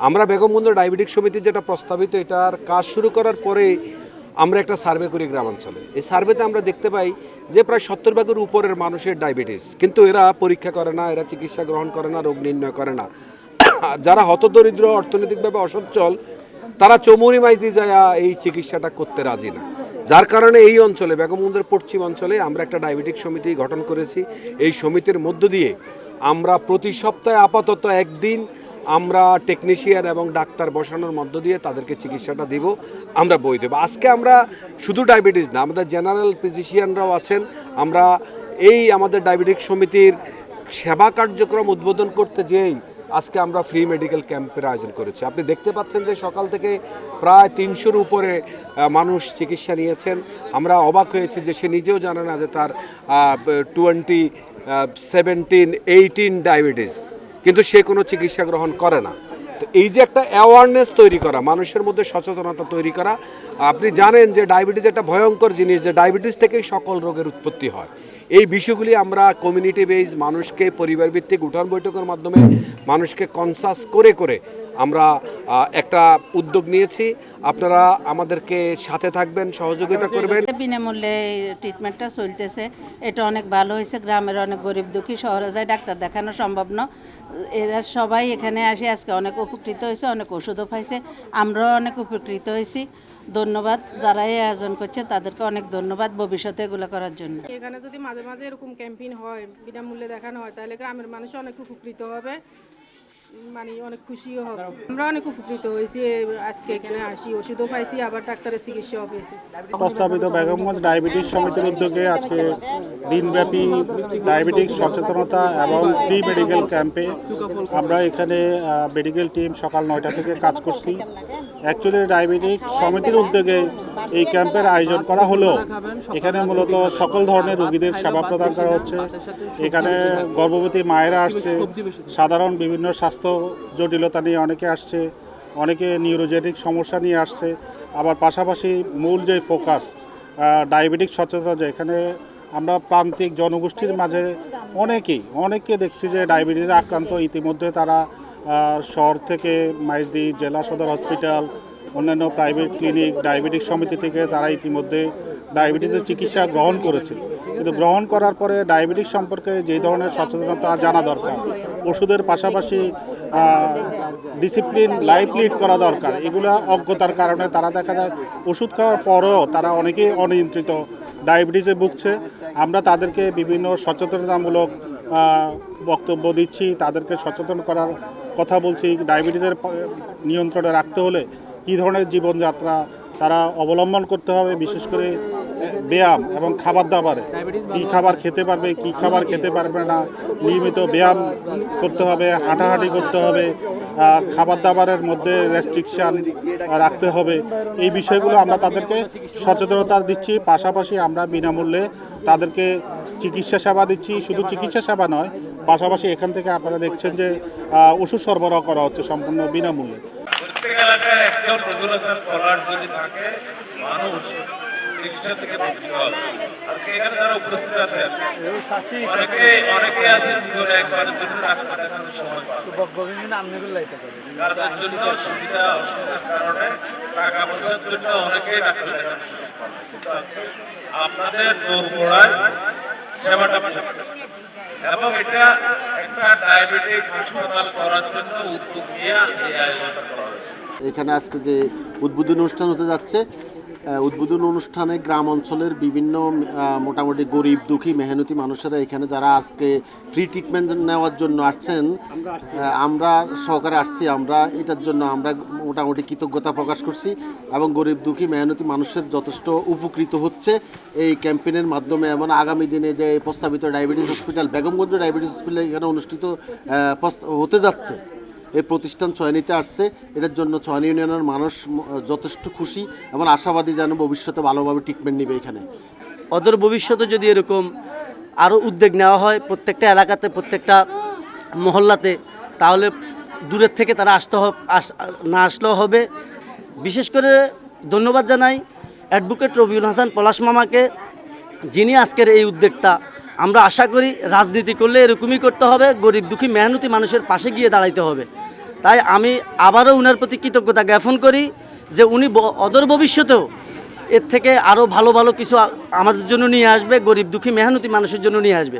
আমরা বেগমগঞ্জ ডায়াবেটিক সমিতির যেটা প্রস্তাবিত এটার কাজ শুরু করার পরে আমরা একটা সার্ভে করি গ্রামাঞ্চলে। এই সার্ভেতে আমরা দেখতে পাই যে প্রায় 70% উপরের মানুষের ডায়াবেটিস, কিন্তু এরা পরীক্ষা করে না, এরা চিকিৎসা গ্রহণ করে না, রোগ নির্ণয় করে না। যারা হতদরিদ্র, অর্থনৈতিকভাবে অসচ্ছল, তারা চৌমুহনী মাইজদি যায় এই চিকিৎসাটা করতে রাজি না। যার কারণে এই অঞ্চলে বেগমগঞ্জের পশ্চিম অঞ্চলে আমরা একটা ডায়াবেটিক সমিতি গঠন করেছি। এই সমিতির মধ্য দিয়ে আমরা প্রতি সপ্তাহে আপাতত একদিন আমরা টেকনিশিয়ান এবং ডাক্তার বসানোর মধ্য দিয়ে তাদেরকে চিকিৎসাটা দিব, আমরা বই দেবো। আজকে আমরা শুধু ডায়াবেটিস না, আমাদের জেনারেল ফিজিশিয়ানরাও আছেন। আমরা এই আমাদের ডায়াবেটিক সমিতির সেবা কার্যক্রম উদ্বোধন করতে যেয়েই আজকে আমরা ফ্রি মেডিকেল ক্যাম্পের আয়োজন করেছি। আপনি দেখতে পাচ্ছেন যে সকাল থেকে প্রায় 300-র উপরে মানুষ চিকিৎসা নিয়েছেন। আমরা অবাক হয়েছি যে সে নিজেও জানে না যে তার 20, 17, 18 ডায়াবেটিস, কিন্তু সে কোনো চিকিৎসা গ্রহণ করে না। তো এই যে একটা অ্যাওয়ারনেস তৈরি করা, মানুষের মধ্যে সচেতনতা তৈরি করা। আপনি জানেন যে ডায়াবেটিস একটা ভয়ঙ্কর জিনিস, যে ডায়াবেটিস থেকেই সকল রোগের উৎপত্তি হয়। এই বিষয়গুলি আমরা কমিউনিটি বেস মানুষকে পরিবার ভিত্তিক উঠান বৈঠকের মাধ্যমে মানুষকে কনসাস করে করে আমরা একটা উদ্যোগ নিয়েছি। আপনারা আমাদেরকে সাথে থাকবেন, সহযোগিতা করবেন। বিনামূল্যে ট্রিটমেন্টটা চলতেছে, এটা অনেক ভালো হয়েছে। গ্রামের অনেক গরিব দুঃখী শহরে যায় ডাক্তার দেখানো সম্ভব না, এরা সবাই এখানে আসে আজকে অনেক উপকৃত হয়েছে, অনেক ওষুধও পাইছে, আমরাও অনেক উপকৃত হয়েছি। ধন্যবাদ যারা এই আয়োজন করছে, তাদেরকে অনেক ধন্যবাদ ভবিষ্যতে এগুলো করার জন্য। এখানে যদি মাঝে মাঝে এরকম ক্যাম্পেইন হয়, বিনামূল্যে দেখানো হয়, তাহলে গ্রামের মানুষ অনেক উপকৃত হবে, মানে অনেক খুশিও হবে। আমরা অনেক উপকৃত হয়েছি, আজকে এখানে আসি, ওষুধও পাইছি, আবার ডাক্তারের চিকিৎসাও পেয়েছি। প্রস্তাবিত বেগমগঞ্জ ডায়াবেটিস সমিতির উদ্যোগে আজকে দিনব্যাপী ডায়াবেটিস সচেতনতা এবং ফ্রি মেডিকেল ক্যাম্পে আমরা এখানে মেডিকেল টিম সকাল 9টা থেকে কাজ করছি। অ্যাকচুয়ালি ডায়াবেটিক সমিতির উদ্যোগে এই ক্যাম্পের আয়োজন করা হলো। এখানে মূলত সকল ধরনের রোগীদের সেবা প্রদান করা হচ্ছে। এখানে গর্ভবতী মায়েরা আসছে, সাধারণ বিভিন্ন স্বাস্থ্য জটিলতা নিয়ে অনেকে আসছে, অনেকে নিউরোজেনিক সমস্যা নিয়ে আসছে। আবার পাশাপাশি মূল যে ফোকাস ডায়াবেটিক সচেতনতা, এখানে আমরা প্রান্তিক জনগোষ্ঠীর মাঝে অনেকে দেখছি যে ডায়াবেটিসে আক্রান্ত। ইতিমধ্যে তারা শহর থেকে মাইজদি জেলা সদর হসপিটাল, অন্যান্য প্রাইভেট ক্লিনিক, ডায়াবেটিক সমিতি থেকে তারা ইতিমধ্যে ডায়াবেটিসের চিকিৎসা গ্রহণ করেছে। কিন্তু গ্রহণ করার পরে ডায়াবেটিস সম্পর্কে যে ধরনের সচেতনতা জানা দরকার, ওষুধের পাশাপাশি ডিসিপ্লিন লাইফ লিড করা দরকার, এগুলা অজ্ঞতার কারণে তারা দেখা যায় ওষুধ খাওয়ার পরেও তারা অনেকেই অনিয়ন্ত্রিত ডায়াবেটিসে ভুগছে। আমরা তাদেরকে বিভিন্ন সচেতনতামূলক বক্তব্য দিচ্ছি, তাদেরকে সচেতন করার কথা বলছি। ডায়াবেটিসের নিয়ন্ত্রণে রাখতে হলে কী ধরনের জীবনযাত্রা তারা অবলম্বন করতে হবে, বিশেষ করে ব্যায়াম এবং খাবার দাবারে কী খাবার খেতে পারবে, কী খাবার খেতে পারবে না, নিয়মিত ব্যায়াম করতে হবে, হাঁটাহাঁটি করতে হবে, খাবার দাবারের মধ্যে রেস্ট্রিকশান রাখতে হবে। এই বিষয়গুলো আমরা তাদেরকে সচেতনতা দিচ্ছি। পাশাপাশি আমরা বিনামূল্যে তাদেরকে চিকিৎসা সেবা দিচ্ছি। শুধু চিকিৎসা সেবা নয়, পাশাপাশি এখান থেকে আপনারা দেখছেন যে ওষুধ সরবরাহ করা হচ্ছে সম্পূর্ণ বিনামূল্যে। প্রত্যেক এলাকায় একজন রেগুলেশন করার যদি থাকে, মানুষ চিকিৎসা থেকে বঞ্চিত হবে। আজকে এখানে যারা উপস্থিত আছেন অনেকে আছে জীবনে একবারের জন্য ডাক্তার দেখানোর সময় কাজের জন্য সুবিধা অসুবিধার কারণে টাকা পয়সার জন্য অনেকেই ডাক্তার দেখানোর সুযোগ পান। কিন্তু আজকে আপনাদের দোরগোড়ায় সেবাটা পাচ্ছে এবং এটা একটা ডায়াবেটিক হাসপাতাল করার জন্য উদ্যোগ নিয়ে এই আয়োজনটা করা হয়েছে। এখানে আজকে যে উদ্বোধন অনুষ্ঠান হতে যাচ্ছে, উদ্বোধন অনুষ্ঠানে গ্রাম অঞ্চলের বিভিন্ন মোটামুটি গরিব দুঃখী মেহনতি মানুষেরা এখানে যারা আজকে ফ্রি ট্রিটমেন্ট নেওয়ার জন্য আসছেন, আমরা সহকারে আসছি। আমরা এটার জন্য আমরা মোটামুটি কৃতজ্ঞতা প্রকাশ করছি এবং গরিব দুঃখী মেহনতি মানুষের যথেষ্ট উপকৃত হচ্ছে এই ক্যাম্পেইনের মাধ্যমে। এবং আগামী দিনে যে প্রস্তাবিত diabetes hospital, Begumganj diabetes hospital এখানে অনুষ্ঠিত হতে যাচ্ছে, এই প্রতিষ্ঠান চয়নিতে আসছে, এটার জন্য চয়ন ইউনিয়নের মানুষ যথেষ্ট খুশি এবং আশাবাদী যেন ভবিষ্যতে ভালোভাবে ট্রিটমেন্ট নেবে এখানে। অদূর ভবিষ্যতে যদি এরকম আরও উদ্যোগ নেওয়া হয় প্রত্যেকটা এলাকাতে, প্রত্যেকটা মহল্লাতে, তাহলে দূরের থেকে তারা না আসলেও হবে। বিশেষ করে ধন্যবাদ জানাই অ্যাডভোকেট রবিউল হাসান পলাশ মামাকে, যিনি আজকের এই উদ্যোগটা। আমরা আশা করি রাজনীতি করলে এরকমই করতে হবে, গরিব দুঃখী মেহনতি মানুষের পাশে গিয়ে দাঁড়াইতে হবে। তাই আমি আবারও উনার প্রতি কৃতজ্ঞতা জ্ঞাপন করি যে উনি অদূর ভবিষ্যতেও এর থেকে আরও ভালো ভালো কিছু আমাদের জন্য নিয়ে আসবে, গরিব দুঃখী মেহনতি মানুষের জন্য নিয়ে আসবে।